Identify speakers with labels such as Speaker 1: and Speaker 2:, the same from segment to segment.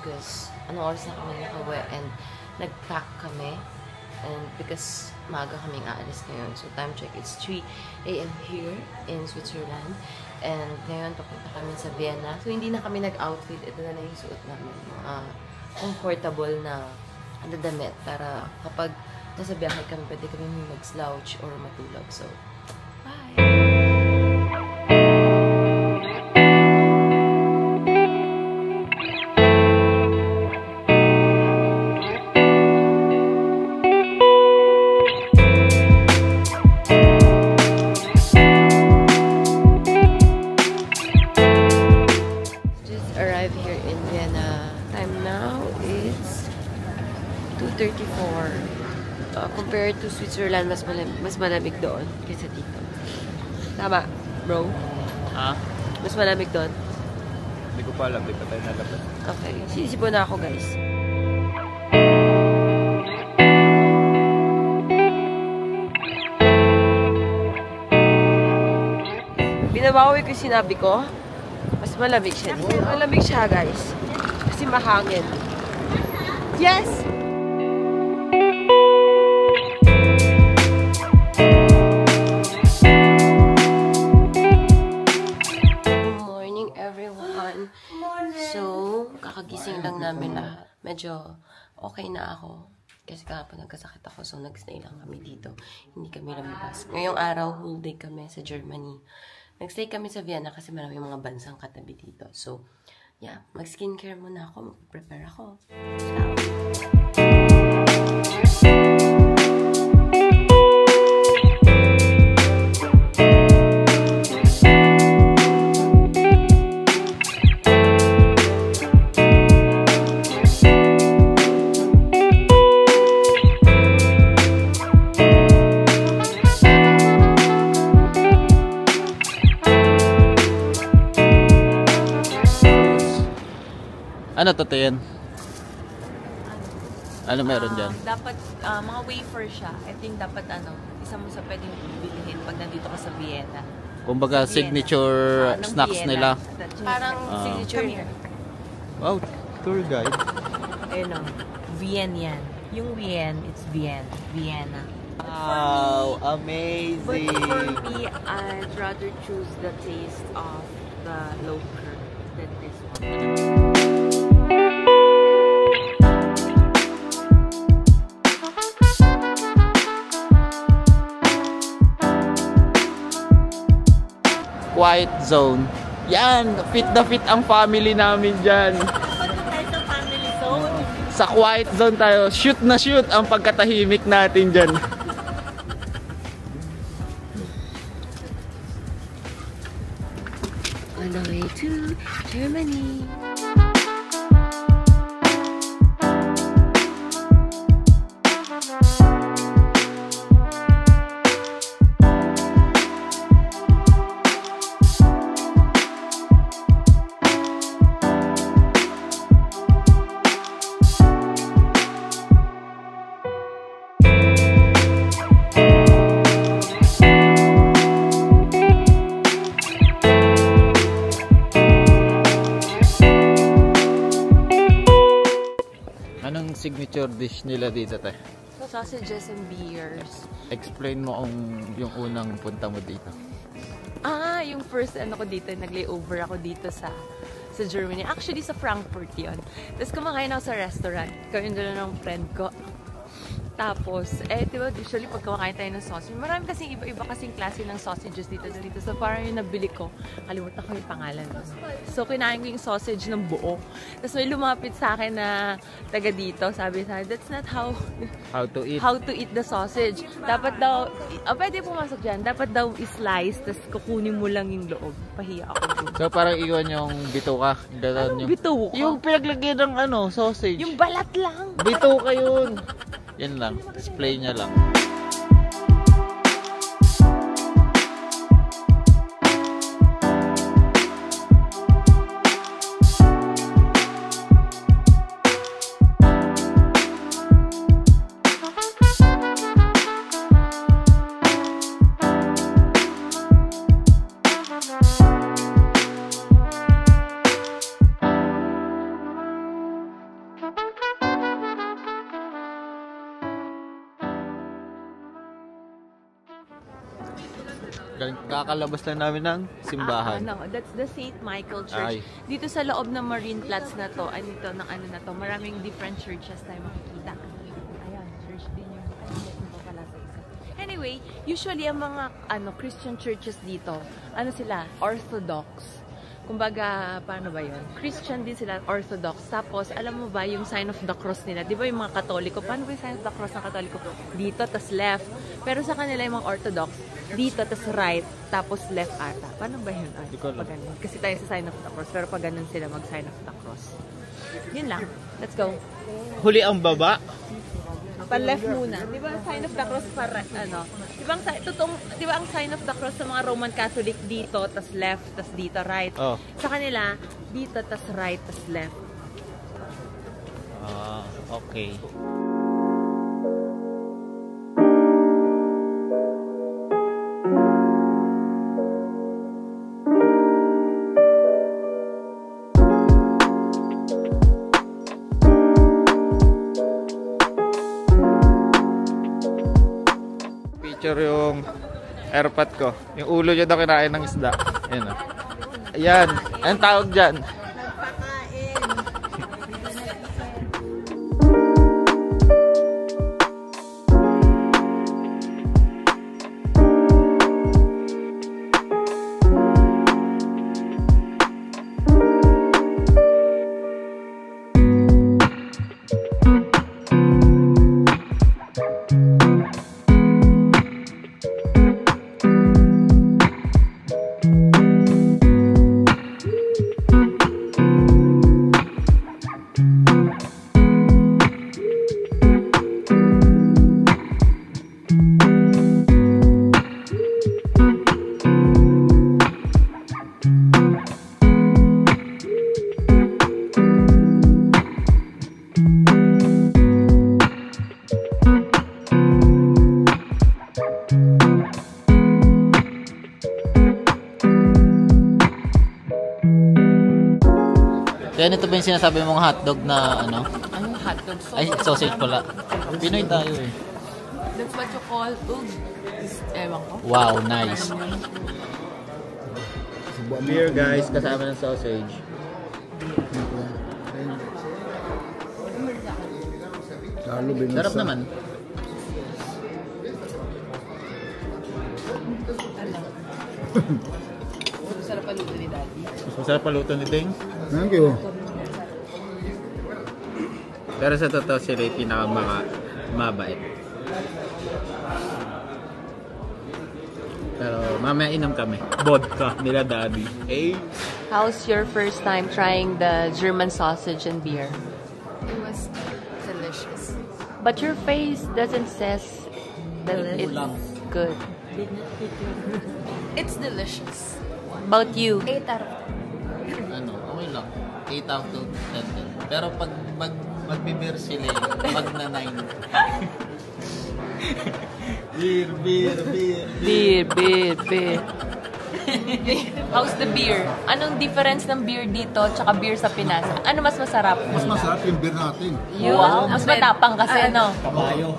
Speaker 1: because anong oras na kami nakawi and nag-pack kami. And because maaga kaming aalis ngayon. So time check, it's 3 AM here in Switzerland. And ngayon papunta kami sa Vienna. So hindi na kami nag-outfit. Ito na yung suot namin. Comfortable na damit para kapag nasa biyahe kami, pwede kami mag-slouch or matulog. So, bye! Compared to Switzerland, mas malamig doon kaysa dito. Tama, bro?
Speaker 2: Ha?
Speaker 1: Mas malamig doon?
Speaker 2: Hindi ko pa alam. Di pa tayo nalabas.
Speaker 1: Okay. Sisipon na ako, guys. Binabawi ko yung sinabi ko. Mas malamig siya. Malamig siya, guys. Kasi mahangin. Yes! Kakagising lang namin na medyo okay na ako. Kasi kahapon nagkasakit ako, so nag-stay lang kami dito. Hindi kami lumabas. Ngayong araw, whole day kami sa Germany. Nag-stay kami sa Vienna kasi marami mga bansang katabi dito. So, yeah, mag-skincare muna ako. Mag-prepare ako. Ciao!
Speaker 2: Ano to yan? Ano meron dyan?
Speaker 3: Dapat mga wafer siya. I think dapat isa mo sa pwedeng bilhin pag nandito ka sa Vienna.
Speaker 2: Kumbaga signature snacks
Speaker 3: Vienna.
Speaker 2: nila.
Speaker 3: Parang signature.
Speaker 2: Wow, tour guide.
Speaker 3: Ayun o. Vienna yan. Yung it's Vienna.
Speaker 2: Wow, amazing!
Speaker 3: But for me, I'd rather choose the taste of the local than this one.
Speaker 2: Quiet zone. Yan, fit na fit ang family namin dyan.
Speaker 3: Sa family zone?
Speaker 2: Sa quiet zone tayo. Shoot na shoot ang pagkatahimik natin dyan.
Speaker 1: On the way to Germany.
Speaker 2: Signature dish nila dito, te?
Speaker 3: Sausages and beers.
Speaker 2: Explain mo kung yung unang punta mo dito.
Speaker 3: Yung first ko dito, nag-layover ako dito sa Germany. Actually, sa Frankfurt yun. Tapos kumakain ako sa restaurant. Kawin doon ng friend ko. Tapos, diba, usually pag kumakain tayo ng sausage, marami kasing iba-iba kasing klase ng sausages dito. So, parang yung nabili ko, kalimutan ko yung pangalan. So, kinain ko yung sausage ng buo. Tapos may lumapit sa akin na taga dito. Sabi sa akin, that's not how to eat the sausage. Dapat daw, pwede pumasok dyan. Dapat daw i-slice, tapos kukunin mo lang yung loob. Pahiya ako dun.
Speaker 2: So, parang iwan yung bituka.
Speaker 3: Anong bituka?
Speaker 2: Yung pinaglagyan ng sausage.
Speaker 3: Yung balat lang.
Speaker 2: Bituka yun. Yan lang. Display niya lang. Kakalabas lang namin ng simbahan.
Speaker 3: No, that's the St. Michael Church.
Speaker 2: Ay.
Speaker 3: Dito sa loob ng Marine Platz na to, maraming different churches tayo makikita. Ayan, church din yung pala sa isa. Anyway, usually ang mga Christian churches dito, sila? Orthodox. Kumbaga, paano ba yun? Christian din sila, Orthodox. Tapos, alam mo ba yung sign of the cross nila? Di ba yung mga Katoliko? Paano ba yung sign of the cross ng Katoliko? Dito, tas left. Pero sa kanila yung mga Orthodox, dito, tas right, tapos left ata. Paano ba yun? Kasi tayo sa sign of the cross. Pero pag ganun sila mag-sign of the cross. Yun lang. Let's go.
Speaker 2: Huli ang baba.
Speaker 3: Pa-left muna. Di ba sign of the cross para Di ba ang sign of the cross sa mga Roman Catholic dito, tas left, tas dito right.
Speaker 2: Oh.
Speaker 3: Sa kanila, dito, tas right, tas left.
Speaker 2: Okay. Yung airpot ko. Yung ulo niya daw kinain ng isda. Ayan o. Ayan. Anong tawag dyan? Kaya ito ba yung sinasabi mong hotdog na ano?
Speaker 3: Anong hotdog?
Speaker 2: Ay, sausage pala. Pinoy tayo eh.
Speaker 3: That's what you call ug. Ewan ko.
Speaker 2: Wow, nice. Beer guys, kasama ng sausage. Sarap naman.
Speaker 3: Masarap paluto ni Daddy.
Speaker 2: Masarap paluto ni Ding.
Speaker 4: Thank you.
Speaker 2: Pero sa totoo sila yung mabait. Pero mamaya inom kami. Vodka nila Daddy. Hey.
Speaker 3: How's your first time trying the German sausage and beer?
Speaker 1: It was delicious.
Speaker 3: But your face doesn't says that it's good.
Speaker 1: It's delicious.
Speaker 3: About you?
Speaker 1: 8 out of
Speaker 2: Ano, okay lang. 8 out of 10 din. Pero pag magbe-beer sila, mag na 9. Beer.
Speaker 3: How's the beer? Anong difference ng beer dito tsaka beer sa Pinas? Ano mas masarap?
Speaker 4: Mas masarap yung beer natin.
Speaker 3: Yun.
Speaker 2: Wow.
Speaker 3: Mas matapang kasi, no?
Speaker 2: Kabayo.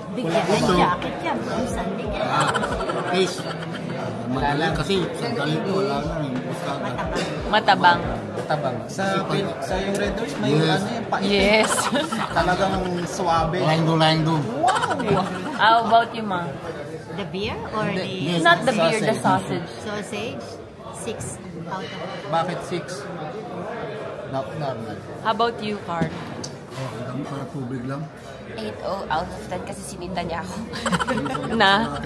Speaker 4: Taste. Madali kasi sandali ito wala na yung pustaga.
Speaker 3: Matabang.
Speaker 2: Tabang. Sa yung Red Doors may ano yung pait.
Speaker 3: Yes.
Speaker 2: Talagang suwabe.
Speaker 4: Langdo.
Speaker 3: Wow. How about you, Ma?
Speaker 5: The beer or the
Speaker 3: Not the beer, the sausage.
Speaker 5: sausage? 6 out of
Speaker 2: Bakit 6? Normal.
Speaker 3: How about you, Carl?
Speaker 4: Oh, ang dami para tubig lang.
Speaker 1: 8 out of 10 kasi sinita niya ako.
Speaker 3: Na?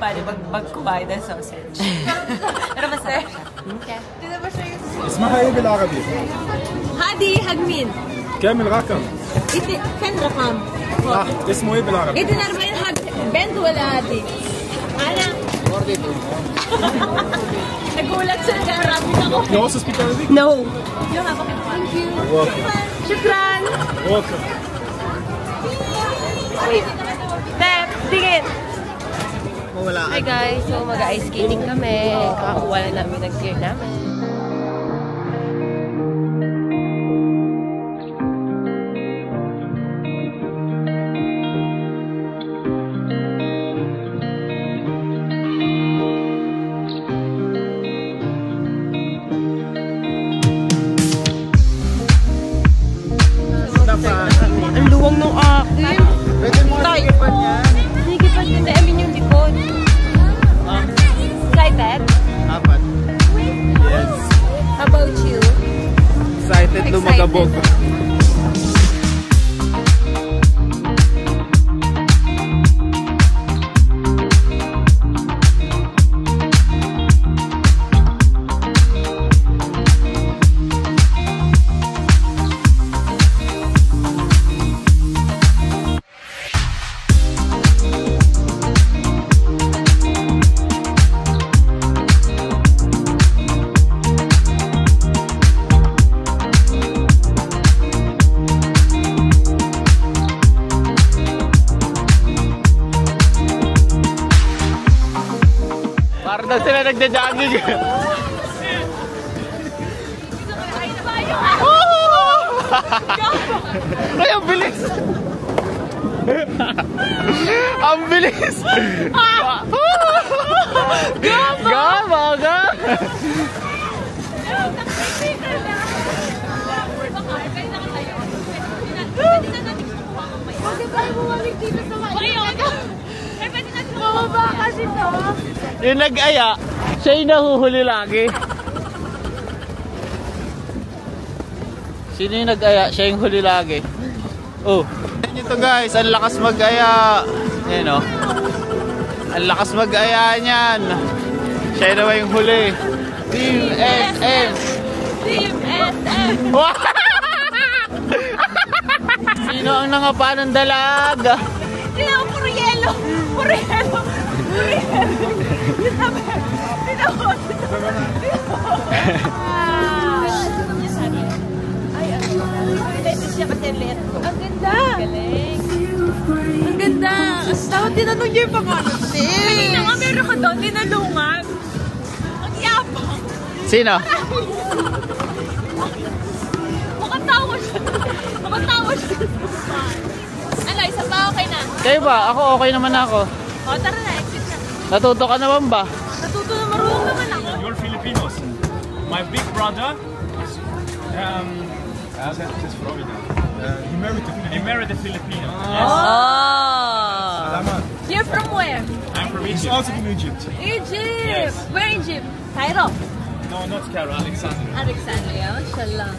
Speaker 1: Paano pag kumain ng sausage? Pero masarap siya. Okay.
Speaker 6: اسمها ايه بالعربي؟
Speaker 3: Hadi Hagmin.
Speaker 6: كام الرقم؟
Speaker 3: فين رقم؟
Speaker 6: اسمه ايه بالعربي؟
Speaker 3: 42 حق بنت ولا هادي؟ أنا nagulat sa Arabic ako.
Speaker 6: You also speak Arabic?
Speaker 3: No. Thank you. Shukran.
Speaker 6: Okay.
Speaker 3: Wait. Step, tingin.
Speaker 2: Wala.
Speaker 3: Hi guys, so mag-ice skating kami. Kakakuha na namin ng gear namin.
Speaker 2: Lubog. Parang daw sila nagja-jogging. Ay, ang bilis! Ang bilis! Gama! Gama! Yung nag-aya, siya yung nahuhuli lagi. Sino yung nag-aya? Siya yung huli lagi. Oh. Yan ito guys, ang lakas mag-aya. Yan o. Ang lakas mag-aya niyan. Siya yung naman yung huli. Team SM!
Speaker 3: Team SM!
Speaker 2: Sino ang nangapa ng dalaga?
Speaker 3: Sino ang puro yelo? Puro yelo! Puro yelo! Ang ganda! Ang ganda! Dapat tinanong niyo yung pangalan. Kanina nga meron ka doon, tinanungan. Ang yapang.
Speaker 2: Sino?
Speaker 3: Makatawa siya. Makatawa siya. Ano, isa pa okay na?
Speaker 2: Kayo ba? Ako okay naman ako.
Speaker 3: O, tara na, exit na.
Speaker 2: Natuto ka naman ba?
Speaker 3: Natuto na marunong naman ako.
Speaker 6: You're Filipinos. My big brother, just Florida. He married a Filipino. Yes.
Speaker 3: Oh!
Speaker 6: Salamat.
Speaker 3: You're from where?
Speaker 6: I'm from Egypt. He's also from Egypt.
Speaker 3: Egypt!
Speaker 6: Yes.
Speaker 3: Where in Egypt? Cairo?
Speaker 6: No, not Cairo, Alexandria.
Speaker 3: Alexandria, mashallah.